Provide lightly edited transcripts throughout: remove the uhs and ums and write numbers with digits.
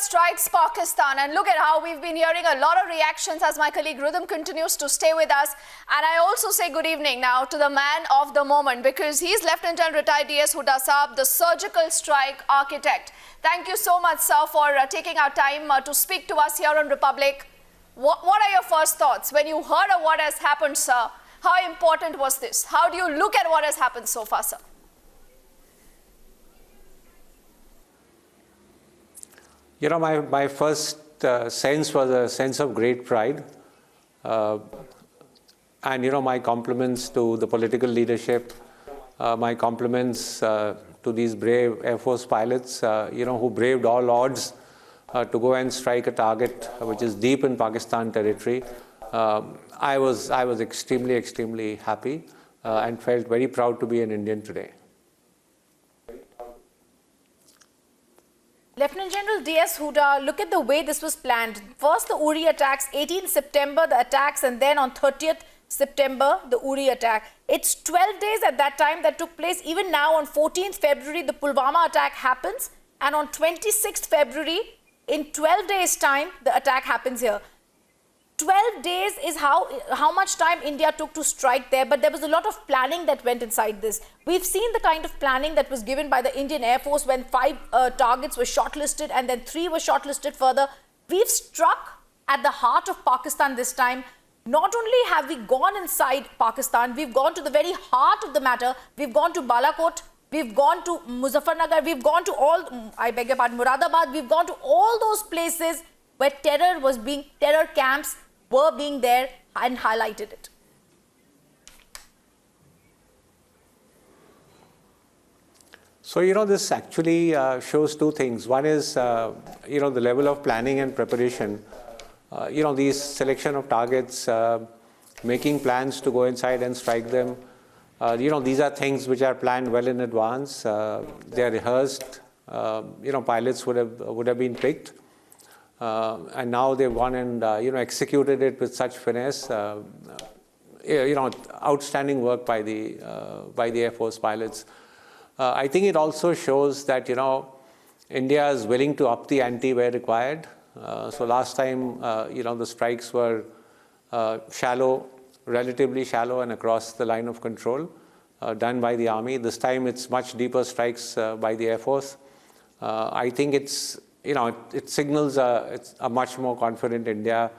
strikes Pakistan, and look at how we've been hearing a lot of reactions as my colleague Rhythm continues to stay with us. And I also say good evening now to the man of the moment, because he's Lieutenant General Retired DS Hooda Saab, the surgical strike architect. Thank you so much, sir, for taking our time to speak to us here on Republic. What are your first thoughts when you heard of what has happened, sir? How important was this? How do you look at what has happened so far, sir? You know, my first sense was a sense of great pride. And, you know, my compliments to the political leadership, my compliments to these brave Air Force pilots, you know, who braved all odds to go and strike a target which is deep in Pakistan territory. I was extremely, extremely happy and felt very proud to be an Indian today. Lieutenant General DS Hooda, look at the way this was planned. First the Uri attacks, 18th September the attacks, and then on 30th September the Uri attack. It's 12 days at that time that took place. Even now on 14th February the Pulwama attack happens, and on 26th February in 12 days time the attack happens here. 12 days is how much time India took to strike there, but there was a lot of planning that went inside this. We've seen the kind of planning that was given by the Indian Air Force when 5 targets were shortlisted and then 3 were shortlisted further. We've struck at the heart of Pakistan this time. Not only have we gone inside Pakistan, we've gone to the very heart of the matter. We've gone to Balakot, we've gone to Muzaffarnagar, we've gone to Muradabad, we've gone to all those places where terror camps were being there, and highlighted it. So, you know, this actually shows two things. One is, you know, the level of planning and preparation. You know, these selection of targets, making plans to go inside and strike them. You know, these are things which are planned well in advance. They are rehearsed. You know, pilots would have been picked. And now they've gone and you know, executed it with such finesse. You know, outstanding work by the Air Force pilots. I think it also shows that, you know, India is willing to up the ante where required. So last time, you know, the strikes were shallow, relatively shallow, and across the line of control, done by the Army. This time it's much deeper strikes by the Air Force. I think it's, you know, it signals a much more confident India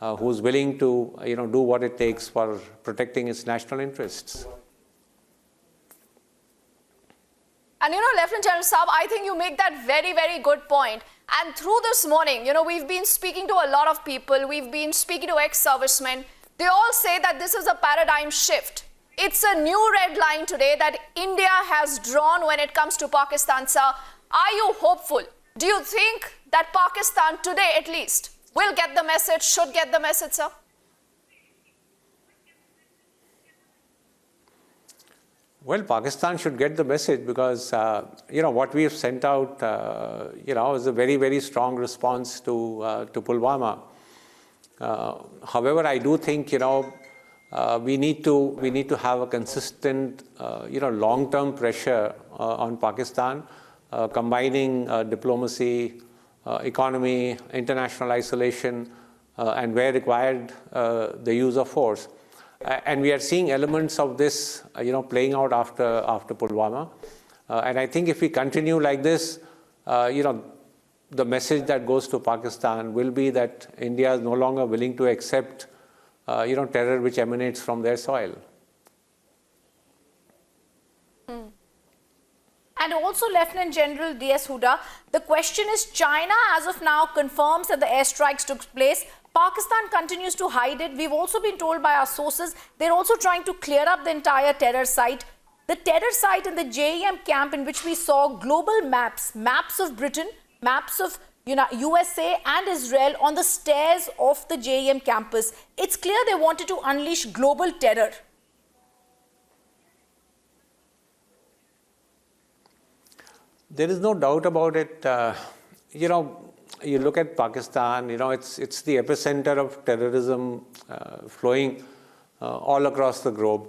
who's willing to, you know, do what it takes for protecting its national interests. And you know, Lieutenant General Saab, I think you make that very, very good point. And through this morning, you know, we've been speaking to a lot of people. We've been speaking to ex-servicemen. They all say that this is a paradigm shift. It's a new red line today that India has drawn when it comes to Pakistan, sir. Are you hopeful? Do you think that Pakistan today, at least, will get the message, should get the message, sir? Well, Pakistan should get the message because, you know, what we have sent out, you know, is a very, very strong response to Pulwama. However, I do think, you know, we need to have a consistent, you know, long-term pressure on Pakistan. Combining diplomacy, economy, international isolation, and where required, the use of force. And we are seeing elements of this, you know, playing out after Pulwama. And I think if we continue like this, you know, the message that goes to Pakistan will be that India is no longer willing to accept, you know, terror which emanates from their soil. And also, Lieutenant General DS Hooda, the question is, China as of now confirms that the airstrikes took place. Pakistan continues to hide it. We've also been told by our sources they're also trying to clear up the entire terror site. The terror site in the JEM camp, in which we saw global maps of Britain, maps of USA and Israel on the stairs of the JEM campus. It's clear they wanted to unleash global terror. There is no doubt about it. You know, you look at Pakistan, you know, it's the epicenter of terrorism flowing all across the globe.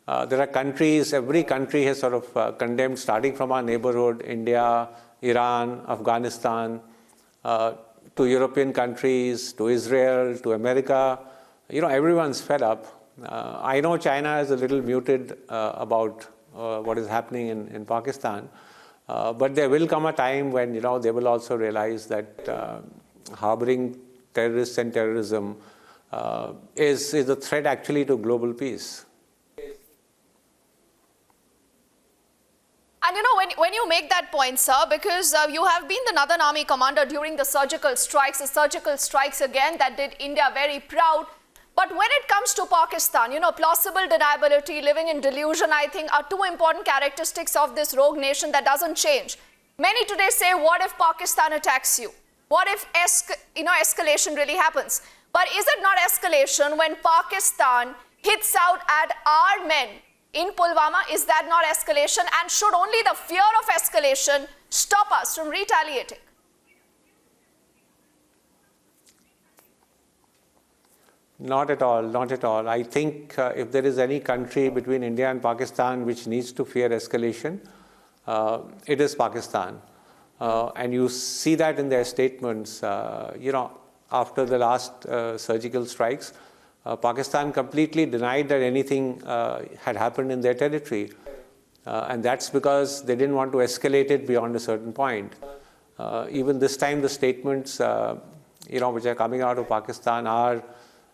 There are countries, every country has sort of condemned, starting from our neighborhood, India, Iran, Afghanistan, to European countries, to Israel, to America. Everyone's fed up. I know China is a little muted about what is happening in Pakistan, but there will come a time when they will also realize that harboring terrorists and terrorism is a threat actually to global peace. And when you make that point, sir, because you have been the Northern Army commander during the surgical strikes again that did India very proud. But when it comes to Pakistan, plausible deniability, living in delusion, I think are two important characteristics of this rogue nation that doesn't change. Many today say, what if Pakistan attacks you? What if escalation really happens? But is it not escalation when Pakistan hits out at our men in Pulwama? Is that not escalation? And should only the fear of escalation stop us from retaliating? Not at all, not at all. I think if there is any country between India and Pakistan which needs to fear escalation, it is Pakistan. And you see that in their statements, after the last surgical strikes, Pakistan completely denied that anything had happened in their territory. And that's because they didn't want to escalate it beyond a certain point. Even this time, the statements, which are coming out of Pakistan are,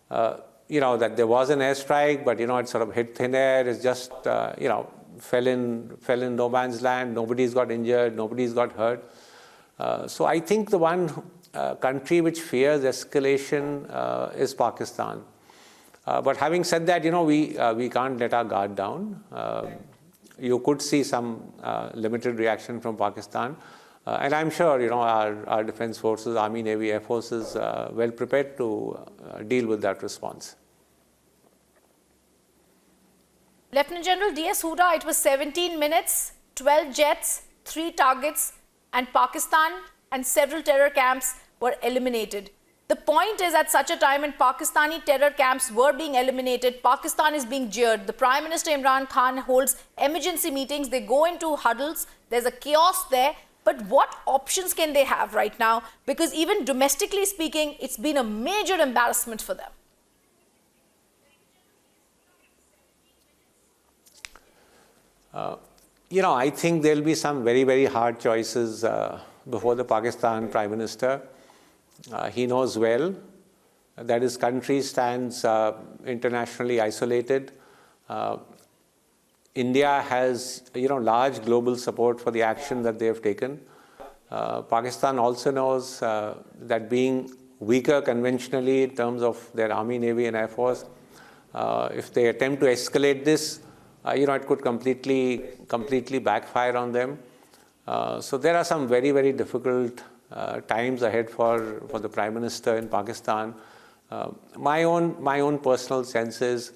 that there was an airstrike, but, it sort of hit thin air. It's just, fell in no man's land. Nobody's got injured. Nobody's got hurt. So I think the one country which fears escalation is Pakistan. But having said that, we can't let our guard down. You could see some limited reaction from Pakistan. And I'm sure, our defense forces, Army, Navy, Air Force is well prepared to deal with that response. Lieutenant General D.S. Hooda, it was 17 minutes, 12 jets, 3 targets, and Pakistan and several terror camps were eliminated. The point is, at such a time when Pakistani terror camps were being eliminated, Pakistan is being jeered. The Prime Minister Imran Khan holds emergency meetings. They go into huddles. There's a chaos there. But what options can they have right now? Because even domestically speaking, it's been a major embarrassment for them. I think there'll be some very, very hard choices before the Pakistan Prime Minister. He knows well that his country stands internationally isolated. India has, large global support for the action that they have taken. Pakistan also knows that being weaker conventionally in terms of their Army, Navy, and Air Force, if they attempt to escalate this, it could completely backfire on them. So there are some very, very difficult times ahead for the Prime Minister in Pakistan. My own personal sense is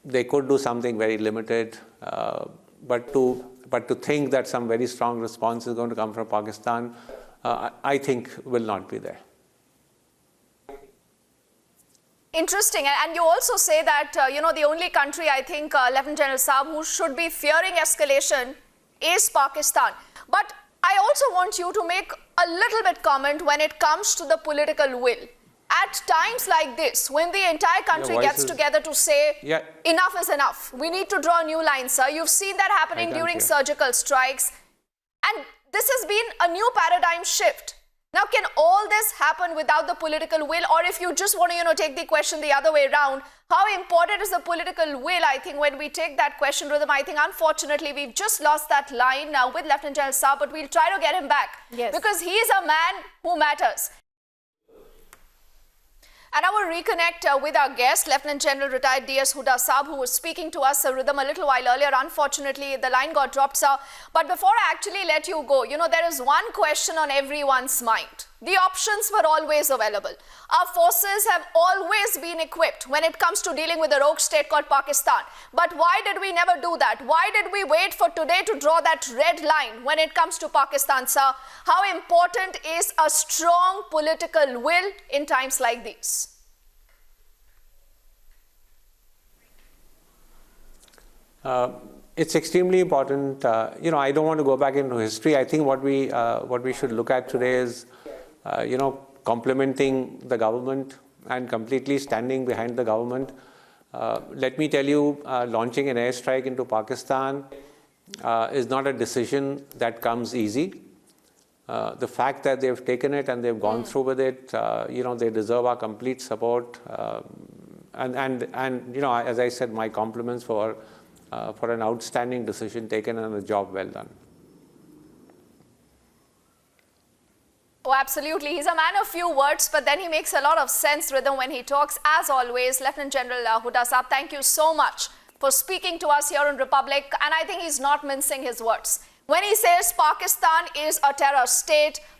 they could do something very limited, but to think that some very strong response is going to come from Pakistan, I think will not be there. Interesting. And you also say that, the only country, I think, Lieutenant General Saab, who should be fearing escalation is Pakistan. But I also want you to make a little bit comment when it comes to the political will. At times like this, when the entire country gets together to say, enough is enough, we need to draw a new line, sir. You've seen that happening during surgical strikes. And this has been a new paradigm shift. Now, can all this happen without the political will? Or if you just want to, take the question the other way around, how important is the political will? I think when we take that question, Rhythm, I think unfortunately we've just lost that line now with Lieutenant General Saab, but we'll try to get him back. Yes. Because he is a man who matters. And I will reconnect with our guest, Lieutenant General Retired D.S. Hooda Saab, who was speaking to us, Rhythm, a little while earlier. Unfortunately, the line got dropped, sir. But before I actually let you go, there is one question on everyone's mind. The options were always available. Our forces have always been equipped when it comes to dealing with a rogue state called Pakistan. But why did we never do that? Why did we wait for today to draw that red line when it comes to Pakistan, sir? How important is a strong political will in times like these? It's extremely important. I don't want to go back into history. I think what we should look at today is complimenting the government and completely standing behind the government. Let me tell you, launching an airstrike into Pakistan is not a decision that comes easy. The fact that they've taken it and they've gone through with it, they deserve our complete support. And as I said, my compliments for an outstanding decision taken and a job well done. Oh, absolutely. He's a man of few words, but then he makes a lot of sense, Rhythm, when he talks. As always, Lieutenant General Hooda Saab, thank you so much for speaking to us here in Republic. And I think he's not mincing his words. When he says Pakistan is a terror state,